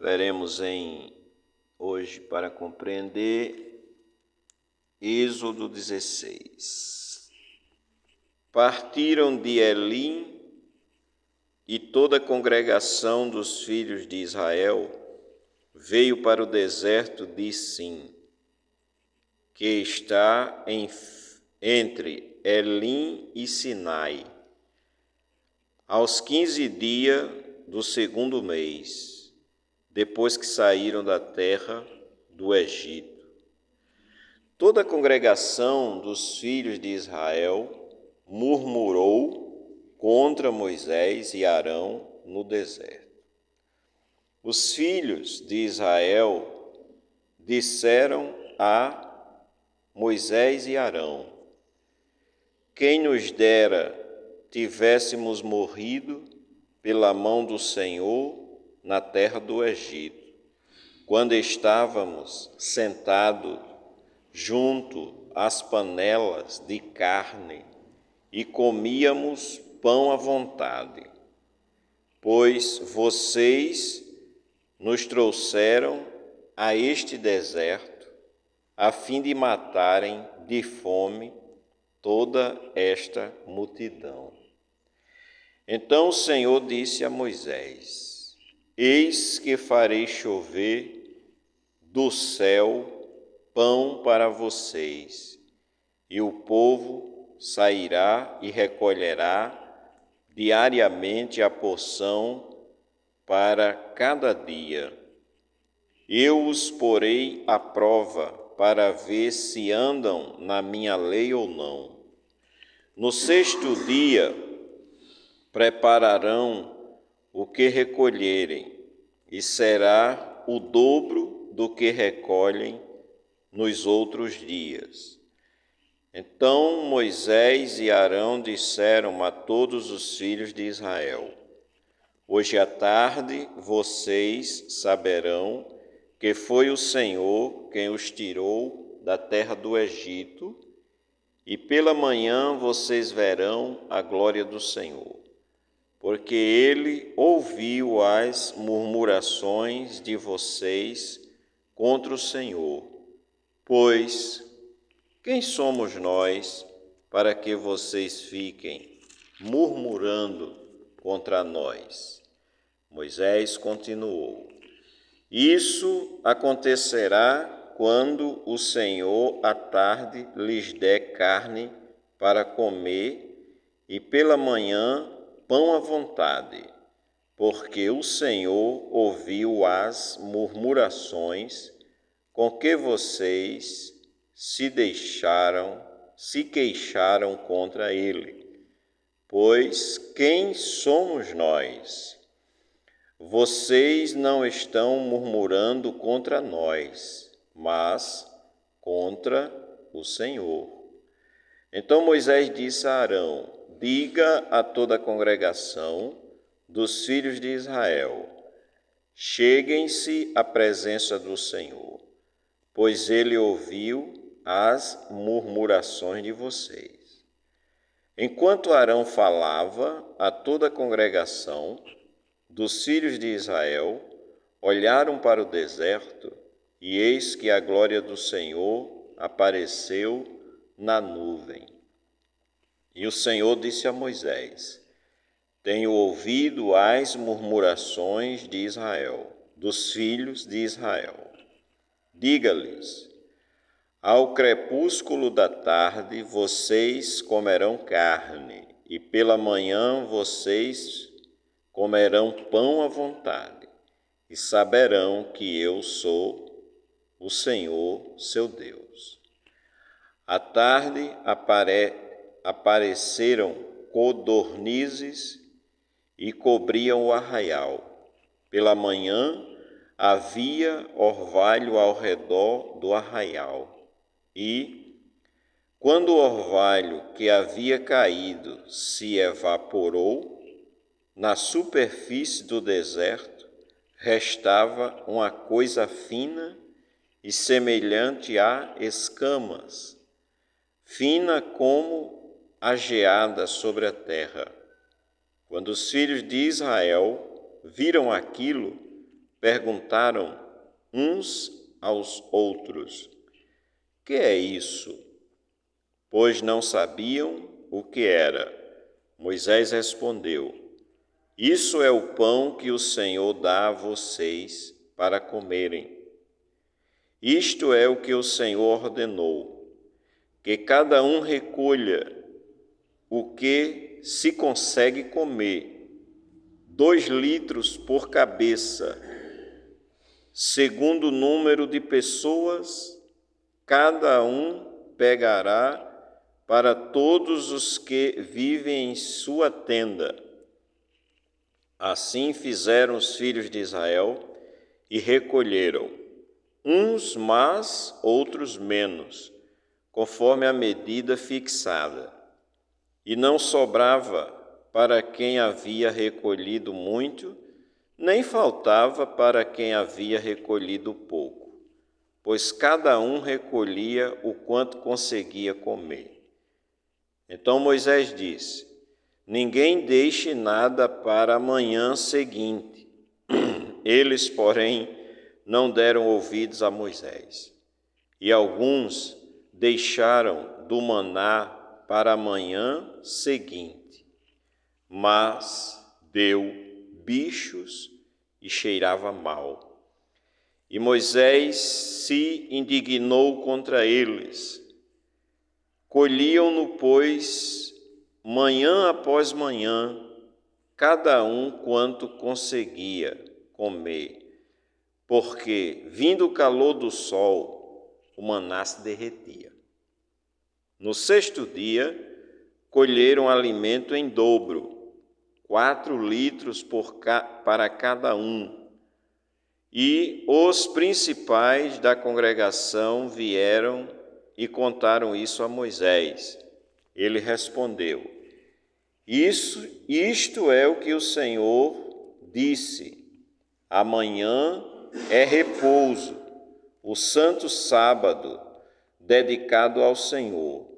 Leremos hoje para compreender Êxodo 16. Partiram de Elim e toda a congregação dos filhos de Israel veio para o deserto de Sim, que está entre Elim e Sinai, aos 15 dias do segundo mês, depois que saíram da terra do Egito. Toda a congregação dos filhos de Israel murmurou contra Moisés e Arão no deserto. Os filhos de Israel disseram a Moisés e Arão: quem nos dera tivéssemos morrido pela mão do Senhor na terra do Egito, quando estávamos sentados junto às panelas de carne e comíamos pão à vontade. Pois vocês nos trouxeram a este deserto a fim de matarem de fome toda esta multidão. Então o Senhor disse a Moisés: eis que farei chover do céu pão para vocês, e o povo sairá e recolherá diariamente a porção para cada dia. Eu os porei à prova para ver se andam na minha lei ou não. No sexto dia prepararão o que recolherem, e será o dobro do que recolhem nos outros dias. Então Moisés e Arão disseram a todos os filhos de Israel: hoje à tarde vocês saberão que foi o Senhor quem os tirou da terra do Egito, e pela manhã vocês verão a glória do Senhor, porque ele ouviu as murmurações de vocês contra o Senhor. Pois quem somos nós para que vocês fiquem murmurando contra nós? Moisés continuou: isso acontecerá quando o Senhor à tarde lhes der carne para comer e pela manhã pão à vontade, porque o Senhor ouviu as murmurações com que vocês se queixaram contra ele. Pois quem somos nós? Vocês não estão murmurando contra nós, mas contra o Senhor. Então Moisés disse a Arão: diga a toda a congregação dos filhos de Israel: cheguem-se à presença do Senhor, pois ele ouviu as murmurações de vocês. Enquanto Arão falava a toda a congregação dos filhos de Israel, olharam para o deserto, e eis que a glória do Senhor apareceu na nuvem. E o Senhor disse a Moisés: tenho ouvido as murmurações de Israel, dos filhos de Israel. Diga-lhes: ao crepúsculo da tarde vocês comerão carne, e pela manhã vocês comerão pão à vontade, e saberão que eu sou o Senhor, seu Deus. À tarde apareceram codornizes e cobriam o arraial. Pela manhã havia orvalho ao redor do arraial. E, quando o orvalho que havia caído se evaporou, na superfície do deserto restava uma coisa fina e semelhante a escamas, fina como a geada sobre a terra. Quando os filhos de Israel viram aquilo, perguntaram uns aos outros: que é isso? Pois não sabiam o que era. Moisés respondeu: isso é o pão que o Senhor dá a vocês para comerem. Isto é o que o Senhor ordenou, que cada um recolha o que se consegue comer, 2 litros por cabeça, segundo o número de pessoas, cada um pegará para todos os que vivem em sua tenda. Assim fizeram os filhos de Israel e recolheram, uns mais, outros menos, conforme a medida fixada. E não sobrava para quem havia recolhido muito, nem faltava para quem havia recolhido pouco, pois cada um recolhia o quanto conseguia comer. Então Moisés disse: ninguém deixe nada para a manhã seguinte. Eles, porém, não deram ouvidos a Moisés. E alguns deixaram do maná para a manhã seguinte, mas deu bichos e cheirava mal. E Moisés se indignou contra eles. Colhiam-no, pois, manhã após manhã, cada um quanto conseguia comer, porque, vindo o calor do sol, o maná se derretia. No 6º dia, colheram alimento em dobro, 4 litros para cada um. E os principais da congregação vieram e contaram isso a Moisés. Ele respondeu: isto é o que o Senhor disse: amanhã é repouso, o santo sábado, dedicado ao Senhor.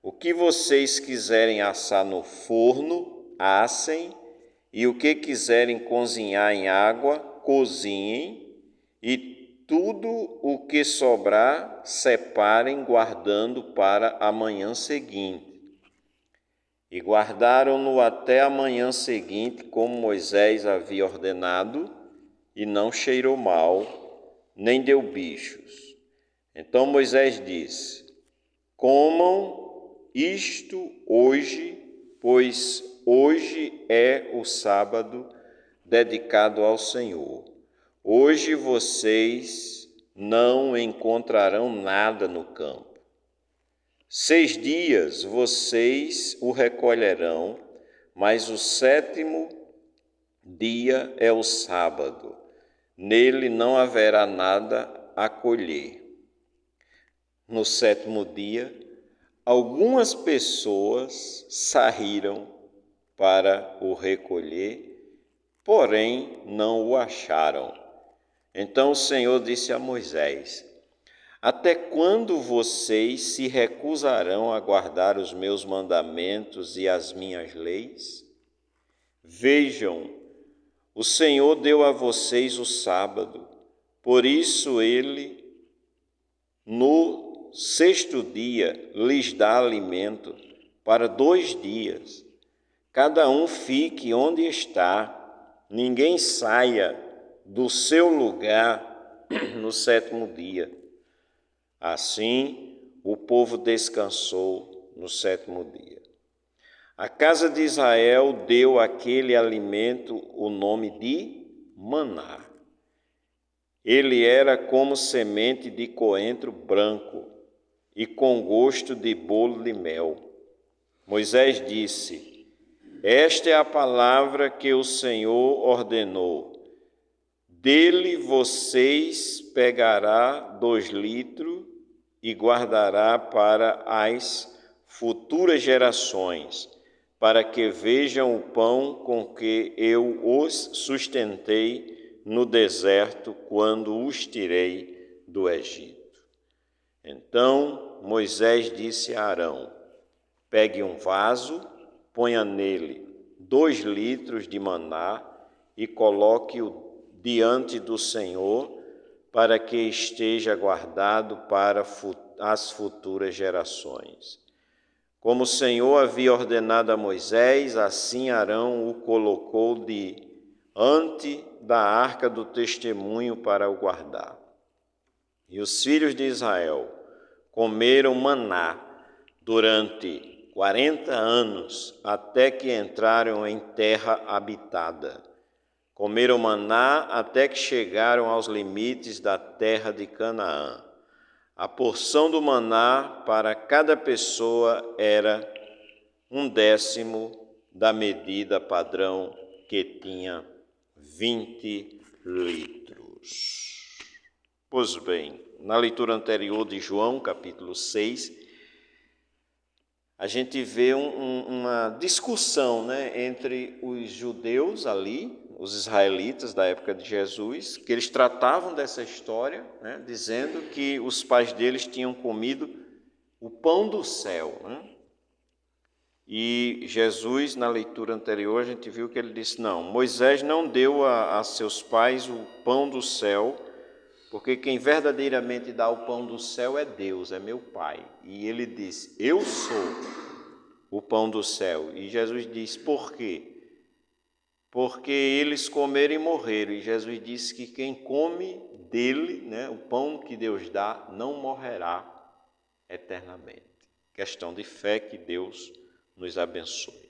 O que vocês quiserem assar no forno, assem, e o que quiserem cozinhar em água, cozinhem, e tudo o que sobrar, separem, guardando para a manhã seguinte. E guardaram-no até a manhã seguinte, como Moisés havia ordenado, e não cheirou mal, nem deu bichos. Então Moisés disse: comam isto hoje, pois hoje é o sábado dedicado ao Senhor. Hoje vocês não encontrarão nada no campo. 6 dias vocês o recolherão, mas o 7º dia é o sábado. Nele não haverá nada a colher. No 7º dia, algumas pessoas saíram para o recolher, porém não o acharam. Então o Senhor disse a Moisés: até quando vocês se recusarão a guardar os meus mandamentos e as minhas leis? Vejam, o Senhor deu a vocês o sábado, por isso ele, no 6º dia, lhes dá alimento para 2 dias. Cada um fique onde está, ninguém saia do seu lugar no 7º dia. Assim, o povo descansou no 7º dia. A casa de Israel deu àquele alimento o nome de maná. Ele era como semente de coentro branco e com gosto de bolo de mel. Moisés disse: esta é a palavra que o Senhor ordenou. Dele vocês pegará 2 litros e guardará para as futuras gerações, para que vejam o pão com que eu os sustentei no deserto quando os tirei do Egito. Então Moisés disse a Arão: pegue um vaso, ponha nele 2 litros de maná e coloque-o diante do Senhor, para que esteja guardado para as futuras gerações. Como o Senhor havia ordenado a Moisés, assim Arão o colocou diante da arca do testemunho para o guardar. E os filhos de Israel comeram maná durante 40 anos, até que entraram em terra habitada. Comeram maná até que chegaram aos limites da terra de Canaã. A porção do maná para cada pessoa era 1/10 da medida padrão, que tinha 20 litros. Pois bem, na leitura anterior de João, capítulo 6, a gente vê uma discussão, entre os judeus ali, os israelitas da época de Jesus, que eles tratavam dessa história, dizendo que os pais deles tinham comido o pão do céu. E Jesus, na leitura anterior, a gente viu que ele disse, não, Moisés não deu a seus pais o pão do céu, porque quem verdadeiramente dá o pão do céu é Deus, é meu Pai. E ele disse, eu sou o pão do céu. E Jesus diz, por quê? Porque eles comeram e morreram. E Jesus disse que quem come dele, o pão que Deus dá, não morrerá eternamente. Questão de fé, que Deus nos abençoe.